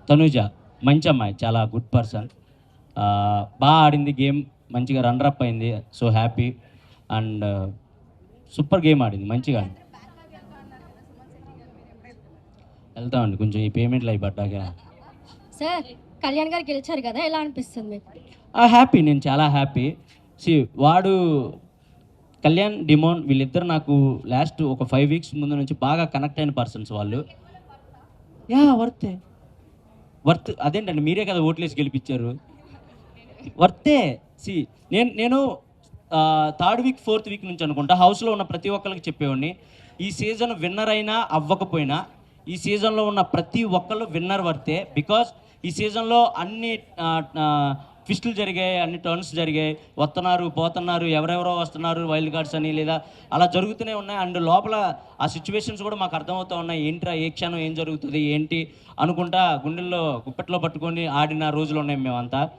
తనుజ మంచి అమ్మాయి, చాలా గుడ్ పర్సన్. బాగా ఆడింది గేమ్, మంచిగా రన్నరప్ అయింది. So happy. And super game ఆడింది, మంచిగా ఆడింది. వెళ్తామండి కొంచెం ఈ పేమెంట్లు అవి పడ్డాక. సార్ కళ్యాణ్ గారు గెలిచారు కదా, ఎలా అనిపిస్తుంది మీకు? హ్యాపీ, నేను చాలా హ్యాపీ. సి వాడు కళ్యాణ్ డిమోన్ వీళ్ళిద్దరు నాకు లాస్ట్ ఒక 5 వీక్స్ ముందు నుంచి బాగా కనెక్ట్ అయిన పర్సన్స్ వాళ్ళు. వర్తే వర్త్ అదేంటండి, మీరే కదా ఓట్లేసి గెలిపించారు. వర్తే. సి నేను థర్డ్ వీక్ ఫోర్త్ వీక్ నుంచి అనుకుంటా హౌస్లో ఉన్న ప్రతి ఒక్కరికి చెప్పేవాడిని, ఈ సీజన్ విన్నర్ అయినా అవ్వకపోయినా ఈ సీజన్లో ఉన్న ప్రతి ఒక్కళ్ళు విన్నర్ వర్తే. బికాస్ ఈ సీజన్లో అన్ని ట్విస్టులు జరిగాయి, అన్ని టర్న్స్ జరిగాయి, వస్తున్నారు పోతున్నారు, ఎవరెవరో వస్తున్నారు వైల్డ్ కార్డ్స్ అని, లేదా అలా జరుగుతూనే ఉన్నాయి. అండ్ లోపల ఆ సిచ్యువేషన్స్ కూడా మాకు అర్థమవుతూ ఉన్నాయి. ఏంట్రా ఏ క్షణం ఏం జరుగుతుంది ఏంటి అనుకుంటా గుండెల్లో గుప్పెట్లో పట్టుకొని ఆడిన రోజులు ఉన్నాయి మేమంతా.